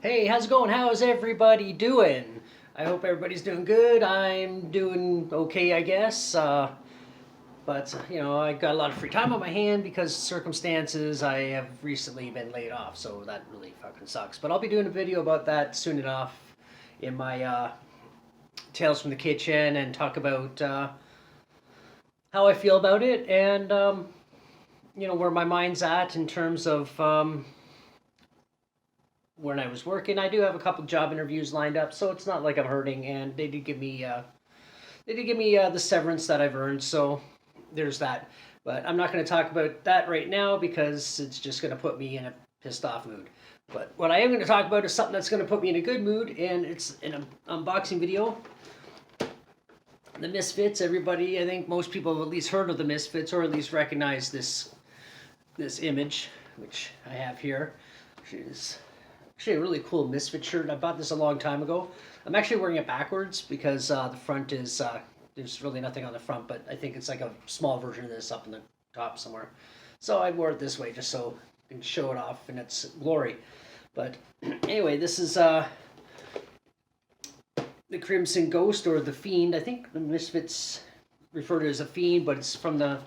Hey, how's it going? How's everybody doing? I hope everybody's doing good. I'm doing okay, I guess. But I got a lot of free time on my hand because circumstances. I have recently been laid off, so that really fucking sucks. But I'll be doing a video about that soon enough in my Tales from the Kitchen and talk about how I feel about it and where my mind's at in terms of when I was working. I do have a couple job interviews lined up, so it's not like I'm hurting. And they did give me the severance that I've earned, so there's that. But I'm not going to talk about that right now because it's just going to put me in a pissed off mood. But what I am going to talk about is something that's going to put me in a good mood, and it's an unboxing video. The Misfits. Everybody, I think most people have at least heard of the Misfits, or at least recognize this image, which I have here, which is actually a really cool Misfit shirt. I bought this a long time ago. I'm actually wearing it backwards because the front is, there's really nothing on the front, but I think it's like a small version of this up in the top somewhere. So I wore it this way just so I can show it off in its glory. But anyway, this is the Crimson Ghost, or the Fiend. I think the Misfits refer to it as a Fiend, but it's from the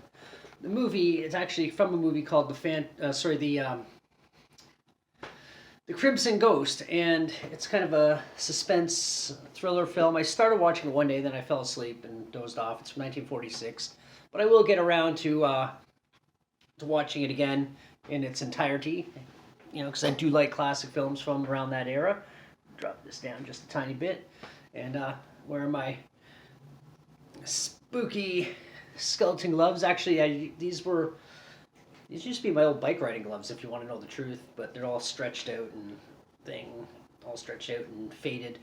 movie. It's actually from a movie called The Crimson Ghost, and it's kind of a suspense thriller film. I started watching it one day, then I fell asleep and dozed off. It's from 1946, but I will get around to watching it again in its entirety, because I do like classic films from around that era. Drop this down just a tiny bit, and wear my spooky skeleton gloves. Actually, these used to be my old bike riding gloves, if you want to know the truth, but they're all stretched out and faded.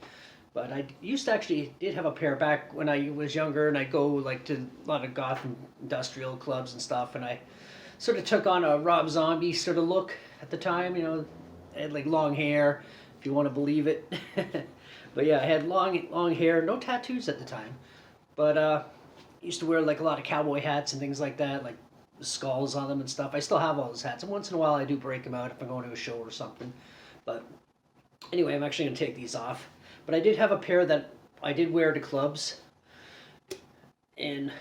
But I used to actually did have a pair back when I was younger, and I'd go like to a lot of goth and industrial clubs and stuff, and I sort of took on a Rob Zombie sort of look at the time. I had like long hair, if you want to believe it. But yeah, I had long hair, no tattoos at the time, but used to wear like a lot of cowboy hats and things like that, like skulls on them and stuff. I still have all those hats, and once in a while I do break them out if I'm going to a show or something. But anyway, I'm actually going to take these off. But I did have a pair that I did wear to clubs and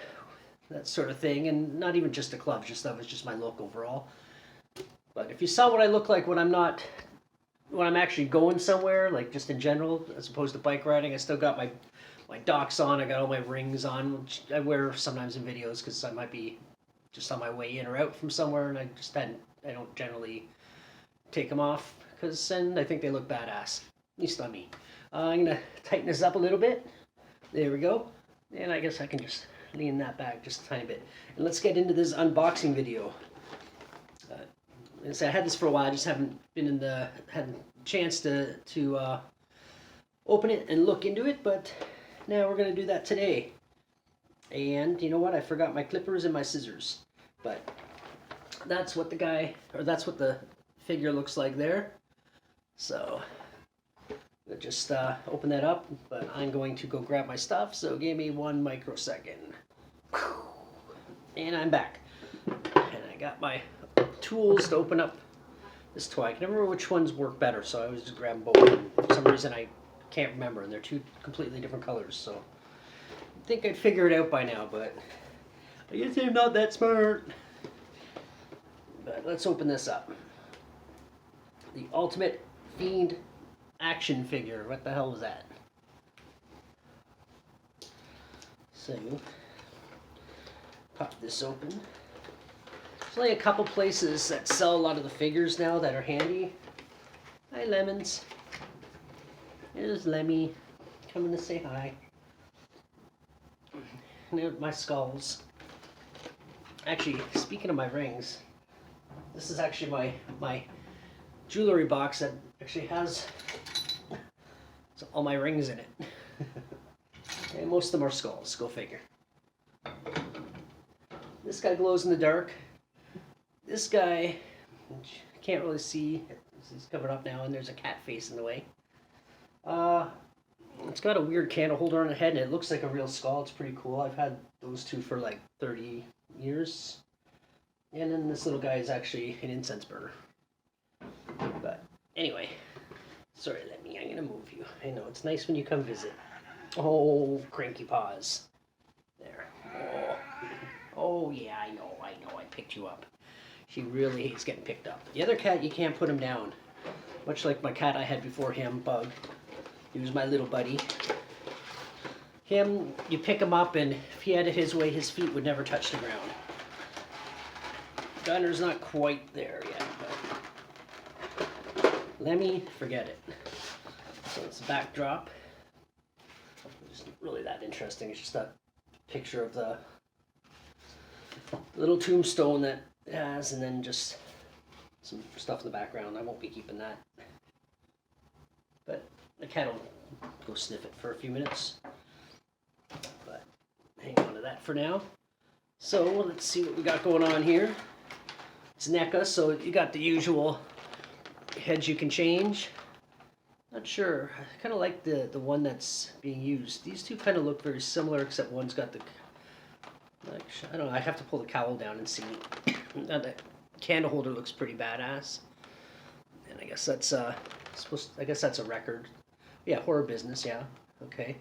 that sort of thing, and not even just to clubs, just that was just my look overall. But if you saw what I look like when I'm actually going somewhere, like just in general, as opposed to bike riding, I still got my docks on, I got all my rings on, which I wear sometimes in videos because I might be just on my way in or out from somewhere, and I don't generally take them off because then I think they look badass, at least on me. I'm gonna tighten this up a little bit. There we go, and I guess I can just lean that back just a tiny bit, and let's get into this unboxing video. I had this for a while. I just haven't had a chance to open it and look into it, but now we're gonna do that today. And you know what? I forgot my clippers and my scissors. But that's what that's what the figure looks like there. So we'll just open that up. But I'm going to go grab my stuff. So give me 1 microsecond. And I'm back. And I got my tools to open up this toy. I can never remember which ones work better, so I always just grab them both. And for some reason I can't remember, and they're two completely different colors. So I think I'd figure it out by now, but I guess I'm not that smart. But let's open this up. The Ultimate Fiend action figure. What the hell was that? So, pop this open. There's only a couple places that sell a lot of the figures now that are handy. Hi, Lemons. There's Lemmy coming to say hi. My skulls. Actually, speaking of my rings, this is actually my jewelry box that actually has all my rings in it. And most of them are skulls, go figure. This guy glows in the dark. This guy, which I can't really see, he's covered up now, and there's a cat face in the way. It's got a weird candle holder on the head, and it looks like a real skull. It's pretty cool. I've had those two for like 30 years. And then this little guy is actually an incense burner. But anyway, Sorry, I'm gonna move you. I know, it's nice when you come visit. Oh, cranky paws. There. Oh. Oh, yeah, I know, I picked you up. She really hates getting picked up. The other cat, you can't put him down. Much like my cat I had before him, Bug. He was my little buddy. Him, you pick him up, and if he had it his way, his feet would never touch the ground. Gunner's not quite there yet, but Lemmy, forget it. So it's a backdrop. It's not really that interesting. It's just a picture of the little tombstone that it has, and then just some stuff in the background. I won't be keeping that. But the cat will go sniff it for a few minutes. But hang on to that for now. So let's see what we got going on here. It's NECA, so you got the usual heads you can change. Not sure. I kind of like the one that's being used. These two kind of look very similar, except one's got the... I don't know. I have to pull the cowl down and see. The candle holder looks pretty badass. And I guess that's I guess that's a record. Yeah, horror business. Yeah. Okay.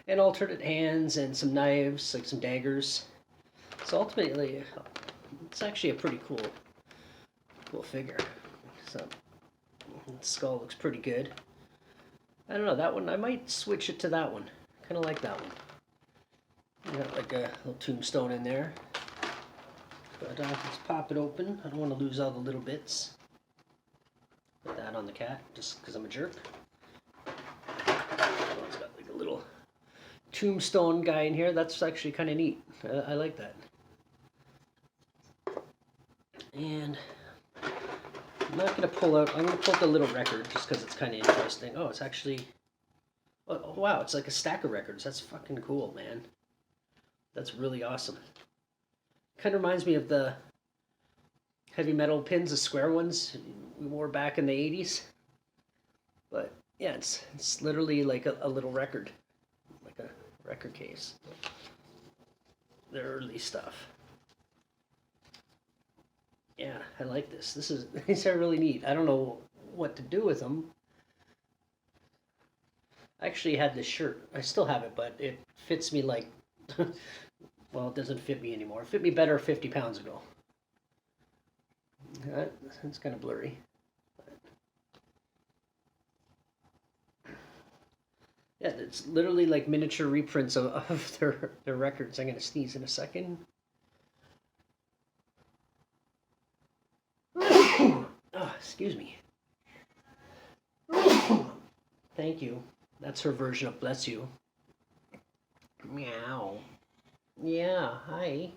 And alternate hands and some knives, like some daggers. So ultimately, it's actually a pretty cool figure. So the skull looks pretty good. I don't know, that one, I might switch it to that one. Kind of like that one. You got like a little tombstone in there. But let's pop it open. I don't want to lose all the little bits. Put that on the cat, just because I'm a jerk. Oh, it's got like a little tombstone guy in here. That's actually kind of neat. I like that. And I'm not going to pull out, I'm going to pull out the little record just because it's kind of interesting. Oh, it's actually, oh wow, it's like a stack of records. That's fucking cool, man. That's really awesome. Kind of reminds me of the heavy metal pins, the square ones we wore back in the 80s. But yeah, it's literally like a little record, like a record case. The early stuff. Yeah, I like this. These are really neat. I don't know what to do with them. I actually had this shirt. I still have it, but it fits me like, well, it doesn't fit me anymore. It fit me better 50 pounds ago. It's kind of blurry. Yeah, it's literally like miniature reprints of their records. I'm going to sneeze in a second. Oh, excuse me. Thank you. That's her version of bless you. Meow. Yeah, hi.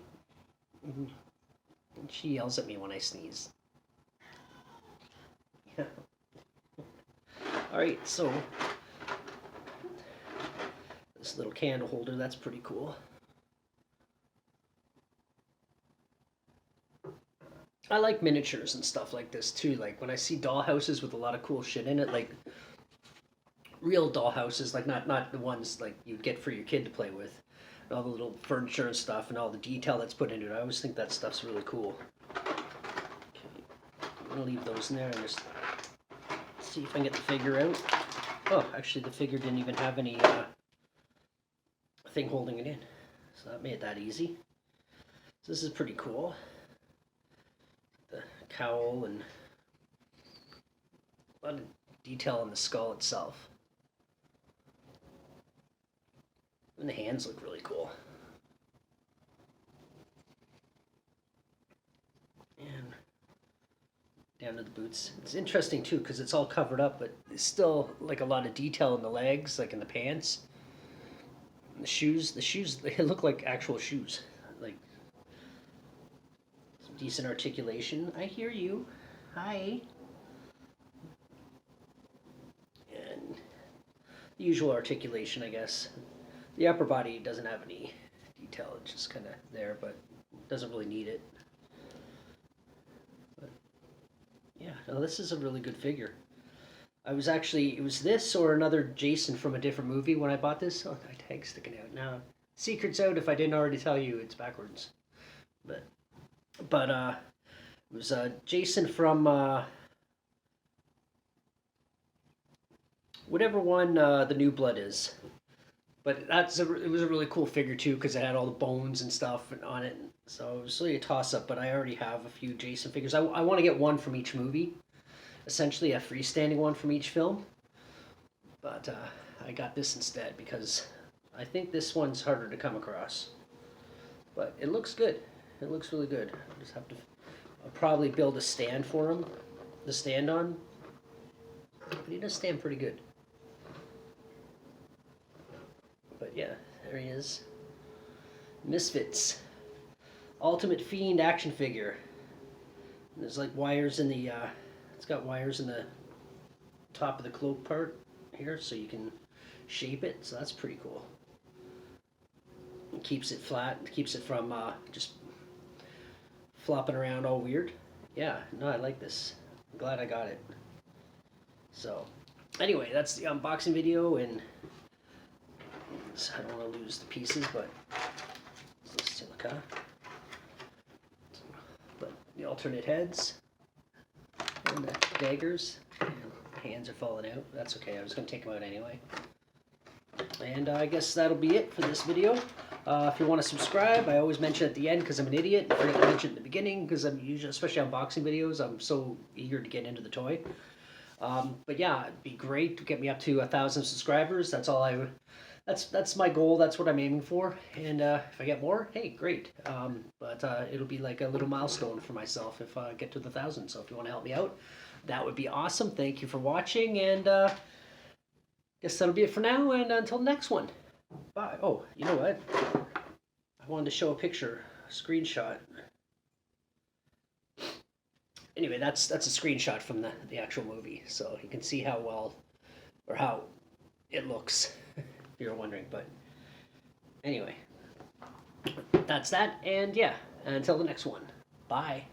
She yells at me when I sneeze. Yeah. Alright, so this little candle holder, that's pretty cool. I like miniatures and stuff like this too. Like when I see doll houses with a lot of cool shit in it, like real doll houses, like not the ones like you'd get for your kid to play with, and all the little furniture and stuff and all the detail that's put into it. I always think that stuff's really cool. Okay, I'm gonna leave those in there and just see if I can get the figure out. Oh, actually the figure didn't even have any thing holding it in, so that made it that easy. So this is pretty cool. The cowl and a lot of detail on the skull itself. And the hands look really cool. And down to the boots. It's interesting too because it's all covered up, but there's still like a lot of detail in the legs, like in the pants. And the shoes, they look like actual shoes. Like some decent articulation. I hear you. Hi. And the usual articulation, I guess. The upper body doesn't have any detail. It's just kind of there, but doesn't really need it. But yeah, no, this is a really good figure. I was actually, it was this or another Jason from a different movie when I bought this. Oh, my tag's sticking out now. Secret's out if I didn't already tell you. It's backwards. But it was Jason from whatever one the New Blood is. But it was a really cool figure too because it had all the bones and stuff on it. So it was really a toss up. But I already have a few Jason figures. I want to get one from each movie, essentially a freestanding one from each film. But I got this instead because I think this one's harder to come across. But it looks good. It looks really good. I just have to. I'll probably build a stand for him to stand on. But he does stand pretty good. But yeah, there he is. Misfits Ultimate Fiend action figure. And there's like wires in the. It's got wires in the top of the cloak part here, so you can shape it. So that's pretty cool. It keeps it flat. It keeps it from just flopping around all weird. Yeah, no, I like this. I'm glad I got it. So, anyway, that's the unboxing video, and I don't want to lose the pieces, but it's silica. But the alternate heads and the daggers. And hands are falling out. That's okay. I was going to take them out anyway. And I guess that'll be it for this video. If you want to subscribe, I always mention at the end because I'm an idiot. I forget to mention at the beginning because I'm usually, especially unboxing videos, I'm so eager to get into the toy. But yeah, it'd be great to get me up to 1,000 subscribers. That's all I. That's my goal. That's what I'm aiming for. And if I get more, hey, great. But it'll be like a little milestone for myself if I get to the 1,000. So if you want to help me out, that would be awesome. Thank you for watching, and guess that'll be it for now. And until the next one, bye. Oh, you know what? I wanted to show a picture, a screenshot. Anyway, that's a screenshot from the actual movie, so you can see how well or how it looks. If you're wondering, but anyway, that's that, and yeah, until the next one, bye.